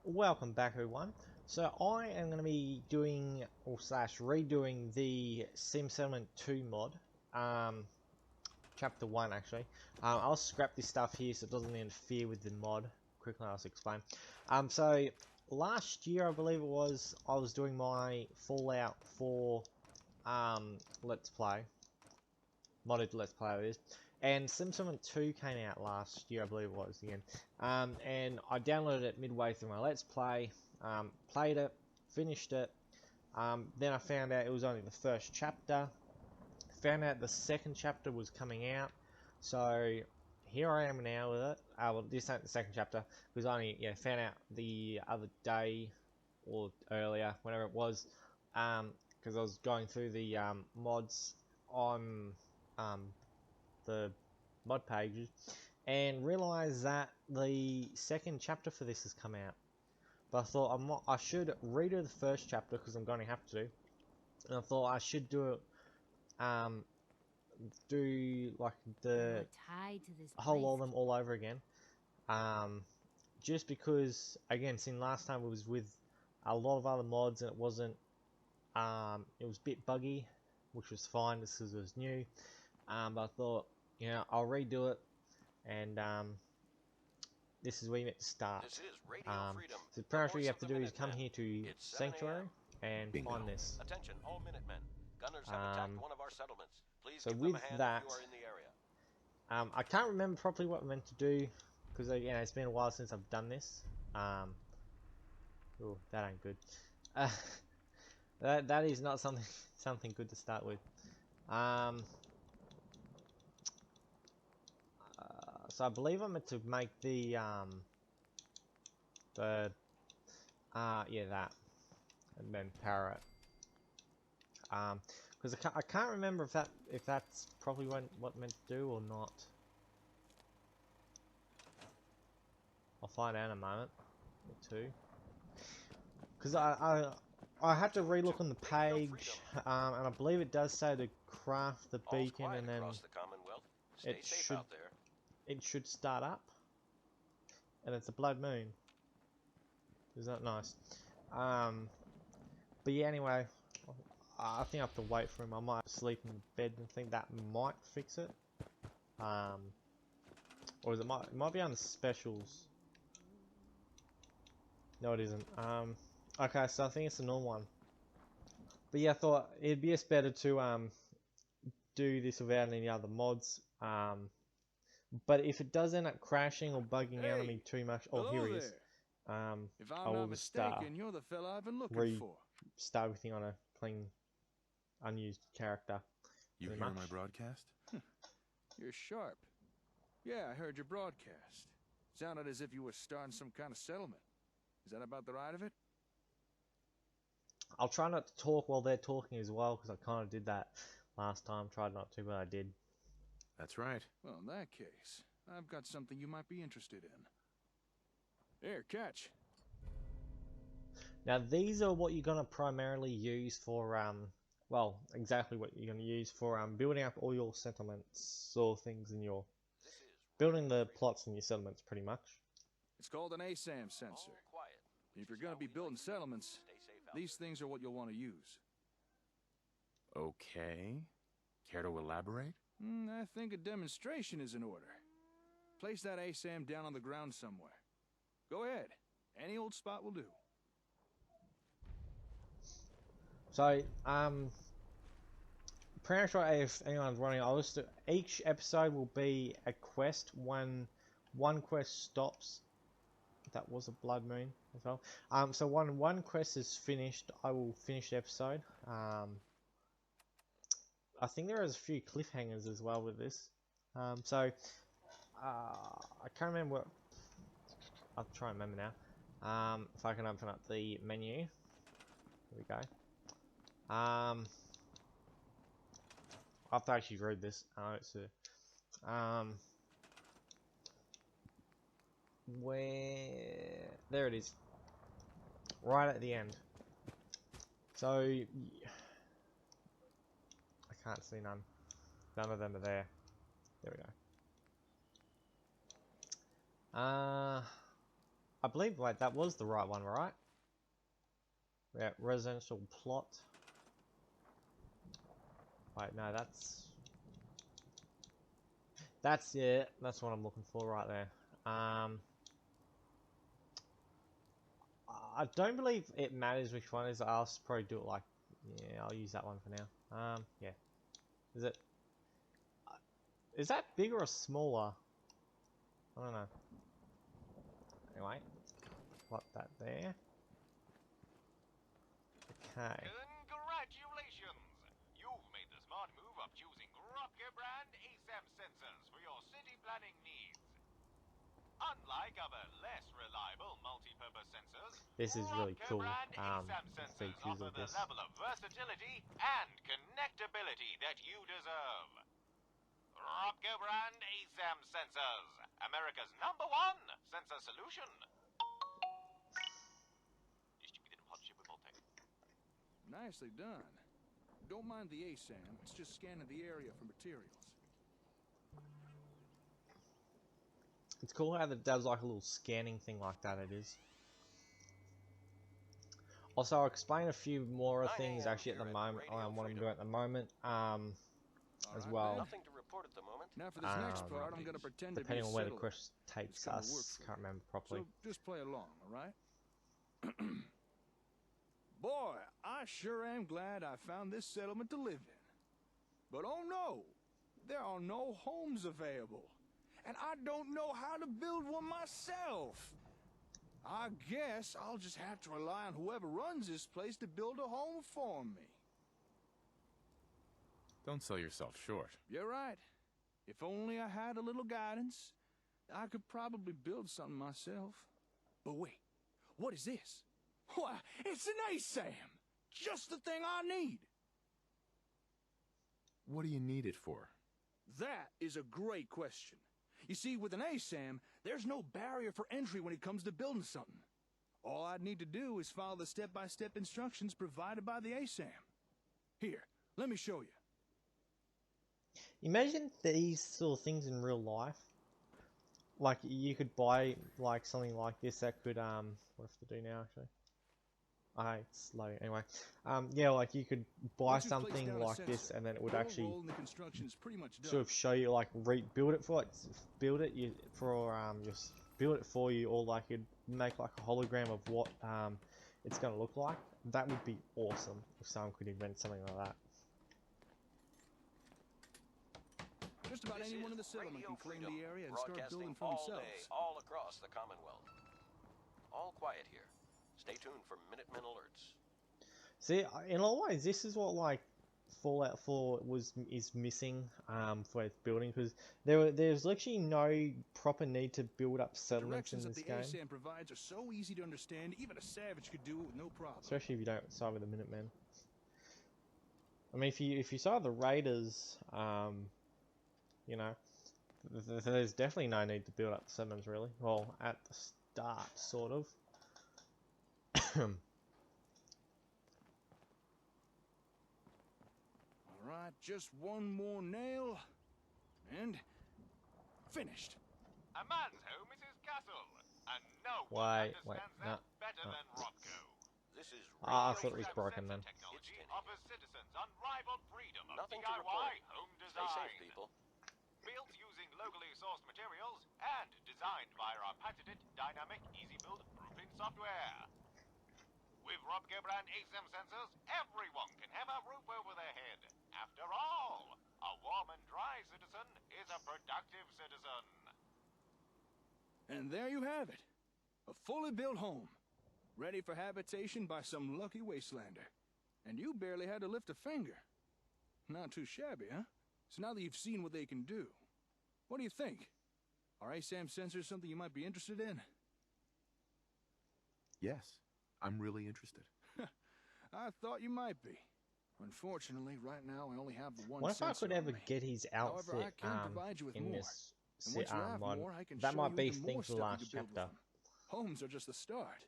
Welcome back, everyone. So I am going to be doing or slash redoing the Sim Settlement 2 mod, chapter 1 actually. I'll scrap this stuff here so it doesn't interfere with the mod. Quickly, I'll explain. So last year, I believe it was, I was doing my Fallout 4 Let's Play, modded Let's Play it is. And Sim Settlement 2 came out last year, I believe it was again. And I downloaded it midway through my Let's Play, played it, finished it. Then I found out it was only the first chapter. Found out the second chapter was coming out. So here I am now with it. Well, this ain't the second chapter because I only found out the other day or earlier, whenever it was, because I was going through the mods on um, the mod pages and realized that the second chapter for this has come out. But I thought I should redo the first chapter because I'm going to have to. And I thought I should do it, do like the tied to this whole place. all of them all over again. Just because again, since last time it was with a lot of other mods and it wasn't, it was a bit buggy, which was fine because it was new. But I thought, I'll redo it, and this is where you meant to start. This is Radio Freedom. So The pretty much what voice you have of to the do is come Minutemen. here to It's 7 Sanctuary a.m. and Bingo. find this. Attention, all Minutemen. Gunners have attacked one of our settlements. Please So give them with a hand that, if you are in the area. I can't remember properly what I'm meant to do because it's been a while since I've done this. Oh, that ain't good. Uh, that is not something good to start with. So I believe I'm meant to make the that, and then power it. Because I can't remember if that's probably what meant to do or not. I'll find out in a moment or two. Because I had to relook on the page, and I believe it does say to craft the All's beacon, quiet and then across the Commonwealth. Stay it safe should out there. start up, and it's a blood moon. Is that nice? But yeah, anyway, I think I have to wait for him. I might sleep in bed and think that might fix it. Or it might be on the specials. No, it isn't. Okay, so I think it's a normal one. But yeah, I thought it'd be just better to do this without any other mods. But if it does end up crashing or bugging out on me too much, oh here he is. If I I'm will not just mistaken, you're the fella I've been looking for. restart everything on a clean, unused character. You hear my broadcast? You're sharp. Yeah, I heard your broadcast. Sounded as if you were starting some kind of settlement. Is that about the right of it? I'll try not to talk while they're talking as well, because I kind of did that last time. Tried not to, but I did. That's right. Well, in that case, I've got something you might be interested in. Here, catch. Now these are what you're gonna primarily use for well, exactly what you're gonna use for building up all your settlements or things in your building the plots in your settlements, pretty much. It's called an ASAM sensor. If you're going to be building settlements, these things are what you'll want to use. Okay. Care to elaborate? I think a demonstration is in order. Place that ASAM down on the ground somewhere. Go ahead. Any old spot will do. So, pretty much if anyone's running, I'll just each episode will be a quest. One quest stops. That was a blood moon as well. So one quest is finished, I will finish the episode. I think there is a few cliffhangers as well with this. I can't remember what. I'll try and remember now. If I can open up the menu. Here we go. I have to actually read this. Where there it is, right at the end. So I can't see none. None of them are there. There we go. I believe, wait, that was the right one, right? Yeah, residential plot. Wait, no, that's it. That's what I'm looking for right there. I don't believe it matters which one it is. I'll probably do it like, yeah, I'll use that one for now. Yeah. Is that bigger or smaller? I don't know. Anyway, plot that there. Okay. Congratulations! You've made the smart move of choosing Röpke brand ASAM sensors for your city planning needs. Unlike other less reliable multi-purpose sensors, This is really Röpke cool. brand ASAM The sensors features offer of the this. level of versatility and connectability that you deserve. Röpke brand ASAM sensors, America's #1 sensor solution. Distributed in partnership with Voltec. Nicely done. Don't mind the ASAM, it's just scanning the area for materials. It's cool how it does like a little scanning thing like that. It is. Also, I'll explain a few more 9 things a.m. actually at the here at moment. Radio What I'm Freedom. doing at the moment. As Alright, well. then. Nothing to report at the moment. Now for this next part, I'm gonna pretend to be Depending a on where the settler. quest takes gonna work us, for can't you. remember properly. So just play along, alright? Boy, I sure am glad I found this settlement to live in. But oh no, there are no homes available. And I don't know how to build one myself. I guess I'll just have to rely on whoever runs this place to build a home for me. Don't sell yourself short. You're right. If only I had a little guidance, I could probably build something myself. But wait, what is this? Why, it's an ASAM! Just the thing I need! What do you need it for? That is a great question. You see, with an ASAM, there's no barrier for entry when it comes to building something. All I'd need to do is follow the step-by-step instructions provided by the ASAM. Here, let me show you. Imagine these sort of things in real life. Like you could buy like something like this that could what if to do now actually? It's low anyway. Yeah, like you could buy Once you've placed something down a like this sensor, and then it would your actually role in the construction is pretty much done. sort of show you like rebuild it for build it you for just build it for you, or like you'd make like a hologram of what it's gonna look like. That would be awesome if someone could invent something like that. Just about This anyone in the is settlement Radio can claim Freedom, the area and start broadcasting building for all themselves. day, all across the Commonwealth. All quiet here. Stay tuned for Minutemen alerts. See, in a lot of ways, this is what like Fallout 4 is missing for its building, because there's literally no proper need to build up settlements in Directions this that the game, ASAM provides are so easy to understand, even a savage could do it with no problem. especially if you don't side with the Minutemen. I mean, if you side with the Raiders, you know, there's definitely no need to build up settlements really. Well, at the start, sort of. Alright, just one more nail, and finished. A man's home is his castle, and no Wait, one wait, understands that no, better no. than Robco. This is Ah, I Radio thought it was Freedom. broken then. Technology It's offers citizens unrivaled freedom of Nothing to DIY report. home Stay design. safe, people. Built using locally sourced materials and designed via our patented dynamic easy build roofing software. With Robco brand ASAM sensors, everyone can have a roof over their head. After all, a warm and dry citizen is a productive citizen. And there you have it. A fully built home. Ready for habitation by some lucky wastelander. And you barely had to lift a finger. Not too shabby, huh? So now that you've seen what they can do, what do you think? Are ASAM sensors something you might be interested in? Yes, I'm really interested. I thought you might be. Unfortunately, right now I only have the one What if I sensor could on ever me. get his However, outfit I can provide you with in more. this And once you have mod? more, I can That show might you be even thing more for the stuff you last could build with chapter, them. Homes are just the start.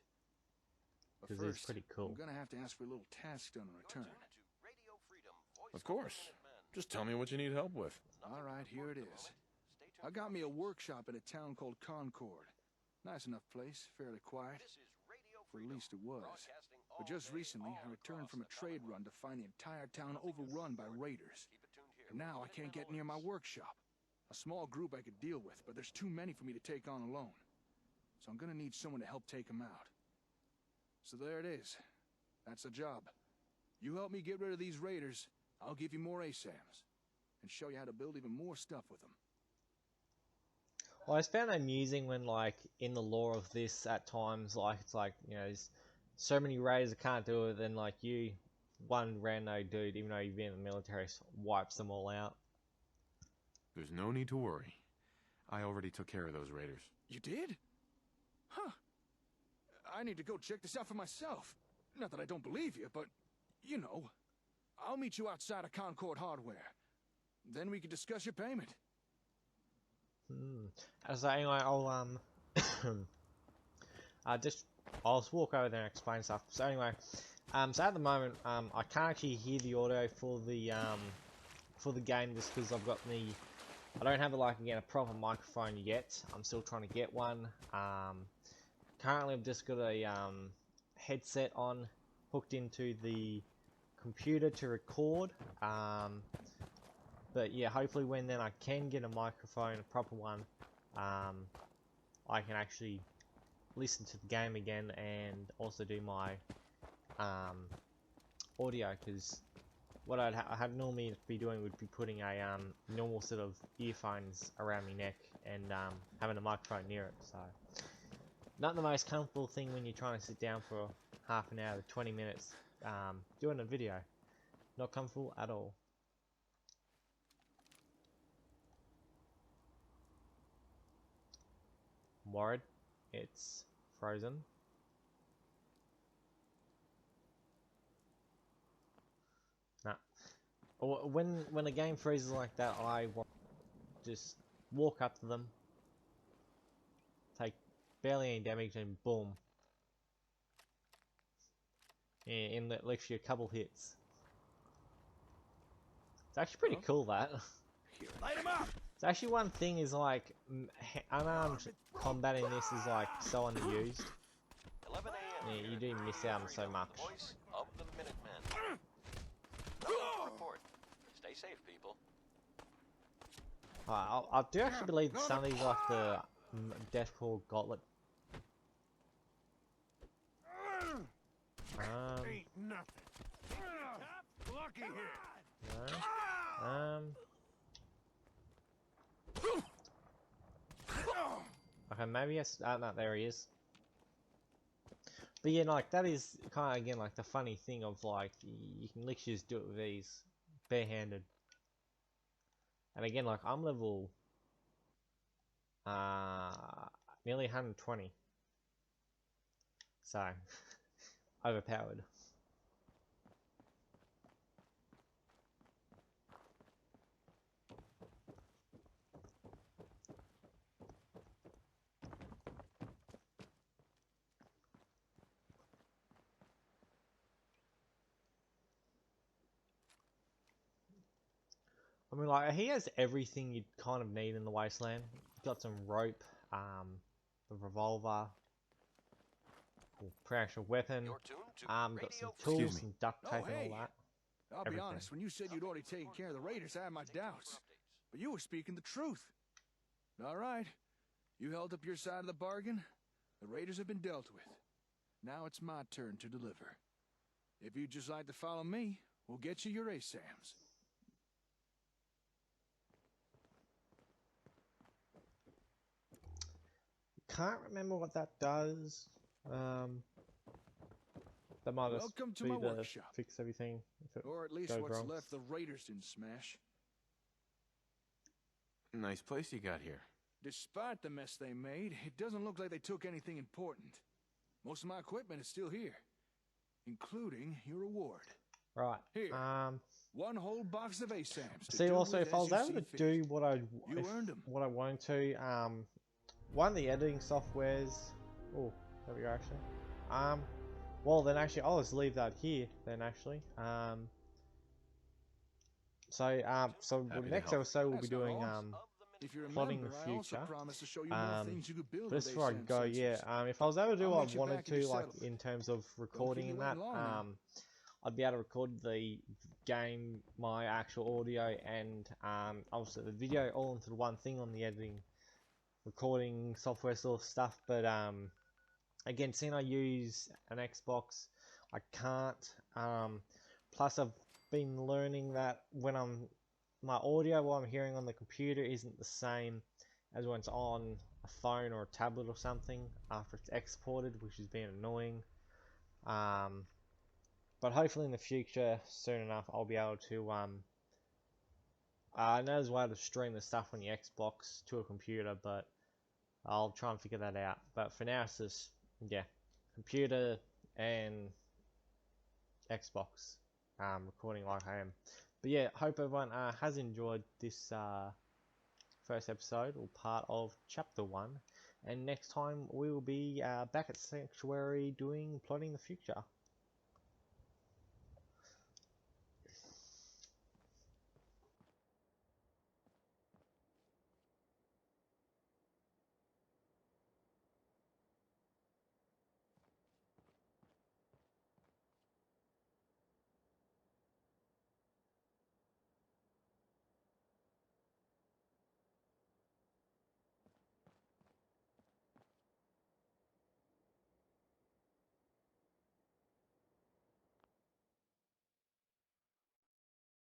But because it's first, pretty cool. I'm gonna have to ask for a little task done in return. You're tuned to Radio Freedom, voice Of course. the Minutemen. Just tell me what you need help with. Nothing All right, to here report it at the is. moment. Stay tuned I for got me a updates. workshop in a town called Concord. Nice enough place, fairly quiet. This is Radio For at Freedom, least it was. broadcasting But all just day, recently, all I returned across from a the trade Commonwealth. run to find the entire town Nothing is overrun by important. raiders. Keep it tuned here And for now I can't get Minutemen near my alerts. workshop. A small group I could deal with, but there's too many for me to take on alone. So I'm gonna need someone to help take them out. So there it is. That's the job. You help me get rid of these raiders, I'll give you more ASAMs. And show you how to build even more stuff with them. Well, I just found it amusing when, like, in the lore of this, at times, like, it's like, you know, there's so many raiders that can't do it, then, like, you, one rando dude, even though you've been in the military, wipes them all out. There's no need to worry. I already took care of those raiders. You did? Huh. I need to go check this out for myself. Not that I don't believe you, but, you know. I'll meet you outside of Concord Hardware. Then we can discuss your payment. So anyway, I'll I'll just walk over there and explain stuff. So anyway, so at the moment, I can't actually hear the audio for the game just because I've got I don't have a proper microphone yet. I'm still trying to get one. Currently I've just got a headset on, hooked into the computer to record. But yeah, hopefully when then I can get a microphone, a proper one, I can actually listen to the game again and also do my audio, because what I had normally be doing would be putting a normal sort of earphones around my neck and having a microphone near it. So not the most comfortable thing when you're trying to sit down for half an hour to 20 minutes doing a video. Not comfortable at all. I'm worried it's frozen. Nah. When a game freezes like that, I just walk up to them, take barely any damage, and boom. In literally a couple hits. It's actually pretty cool, that. Here, light him up! It's actually one thing is like unarmed combat in this is like so underused. 11 a.m. Yeah, here you at do Radio miss out on so Freedom, much. Voice of the Minutemen. Nothing to report. Stay safe, people. I do actually believe some of these are like the Deathcore Gauntlet. Ain't nothing. Lucky here. No. Okay, maybe yes. No, there he is. But yeah, like that is kind of again like the funny thing of like you can literally just do it with ease, barehanded. And again, like I'm level nearly 120, so overpowered. I mean, like, he has everything you'd kind of need in the Wasteland. Got some rope, a revolver, pretty actual weapon, You're tuned to got Radio some Freedom. tools, some duct tape and hey. all that. I'll be Everything. honest, when you said you'd already taken care of the raiders, I had my doubts. But you were speaking the truth. All right. You held up your side of the bargain. The raiders have been dealt with. Now it's my turn to deliver. If you'd just like to follow me, we'll get you your ASAMs. Can't remember what that does. That might just Welcome to be my to workshop. fix everything. If it Or at least goes what's wrong. left the raiders didn't smash. Nice place you got here. Despite the mess they made, it doesn't look like they took anything important. Most of my equipment is still here, including your reward. Right. Here. One whole box of ASAMs. to See, do also, with if I as was you able see to fit. do what I earned 'em. what I wanted to, one of the editing softwares. Oh, there we go. Actually, well then actually I'll just leave that here. Then actually, so Happy to next help. episode we'll be That's not doing all. If you plotting remember, the I also future. promised to show you more things you could build But with as before I ASAM go, yeah, sensors. if I was able to do I'll what meet I you wanted back at your to, like settlement. in terms of Don't recording keep and me that, waiting long now. I'd be able to record the game, my actual audio, and obviously the video all into the one thing on the editing, recording software sort of stuff. But again, seeing I use an Xbox, I can't. Plus, I've been learning that when my audio, what I'm hearing on the computer, isn't the same as when it's on a phone or a tablet or something after it's exported, which has been annoying. But hopefully in the future, soon enough, I'll be able to I know there's a way to stream the stuff on the Xbox to a computer, but I'll try and figure that out. But for now, it's just, yeah, computer and Xbox recording like I am. But yeah, hope everyone has enjoyed this first episode or part of chapter 1. And next time we will be back at Sanctuary doing Plotting the Future.